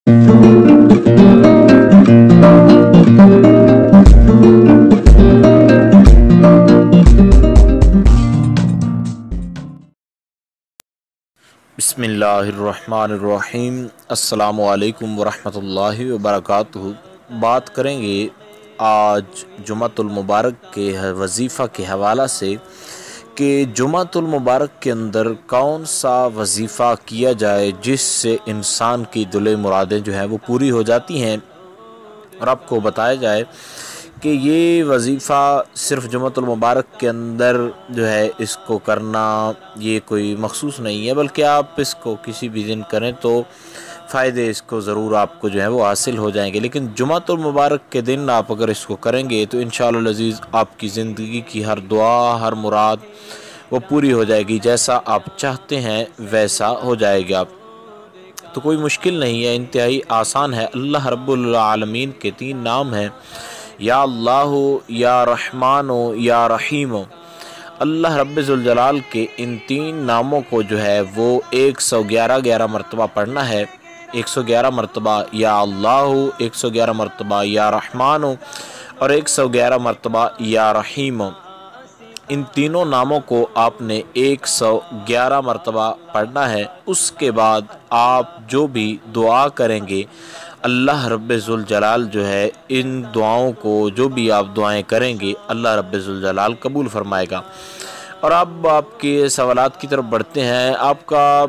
बिस्मिल्लाहिर्रहमानिर्रहीम। अस्सलामु अलैकुम वरहमतुल्लाहि वबरकातुहू। बात करेंगे आज जुमातुल मुबारक के वजीफ़ा के हवाला से कि जुमातुल मुबारक के अंदर कौन सा वजीफ़ा किया जाए जिससे इंसान की दिल मुरादें जो हैं वो पूरी हो जाती हैं। और आपको बताया जाए कि ये वजीफ़ा सिर्फ जुमातुल मुबारक के अंदर जो है इसको करना ये कोई मखसूस नहीं है, बल्कि आप इसको किसी भी दिन करें तो फ़ायदे इसको ज़रूर आपको जो है वो हासिल हो जाएंगे। लेकिन जुमातुल मुबारक के दिन आप अगर इसको करेंगे तो इंशाअल्लाह अज़ीज़ आपकी ज़िंदगी की हर दुआ, हर मुराद वो पूरी हो जाएगी। जैसा आप चाहते हैं वैसा हो जाएगा। तो कोई मुश्किल नहीं है, इंतहाई आसान है। अल्लाह रब्बुल आलमीन के 3 नाम हैं, या अल्लाह, या रहमान, या रहीम। अल्लाह रब्बुल जलाल के इन 3 नामों को जो है वो 111 मरतबा पढ़ना है। 111 मरतबा या अल्लाह, 111 मरतबा या रहमान और 111 मरतबा या रहीम। इन तीनों नामों को आपने 111 मरतबा पढ़ना है। उसके बाद आप जो भी दुआ करेंगे अल्लाह रब्बुल जलाल जो है इन दुआओं को, जो भी आप दुआएं करेंगे अल्लाह रब्बुल जलाल कबूल फरमाएगा। और अब आपके सवालात की तरफ बढ़ते हैं। आपका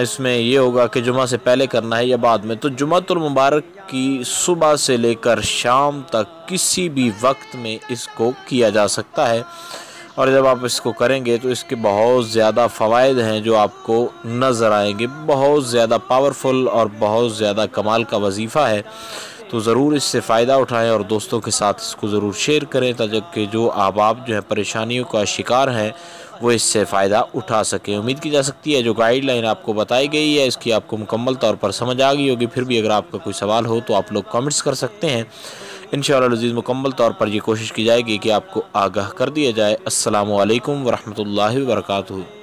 इसमें ये होगा कि जुमा से पहले करना है या बाद में। तो जुमातुल मुबारक की सुबह से लेकर शाम तक किसी भी वक्त में इसको किया जा सकता है। और जब आप इसको करेंगे तो इसके बहुत ज़्यादा फ़वाइद हैं जो आपको नज़र आएंगे। बहुत ज़्यादा पावरफुल और बहुत ज़्यादा कमाल का वजीफ़ा है। तो ज़रूर इससे फ़ायदा उठाएं और दोस्तों के साथ इसको ज़रूर शेयर करें ताकि जो आप जो है परेशानियों का शिकार हैं वो इससे फ़ायदा उठा सकें। उम्मीद की जा सकती है जो गाइडलाइन आपको बताई गई है इसकी आपको मुकम्मल तौर पर समझ आ गई होगी। फिर भी अगर आपका कोई सवाल हो तो आप लोग कमेंट्स कर सकते हैं। इंशाअल्लाह अज़ीज़ मुकम्मल तौर पर ये कोशिश की जाएगी कि आपको आगाह कर दिया जाए। अस्सलामु अलैकुम वरहमतुल्लाहि वबरकातुहू।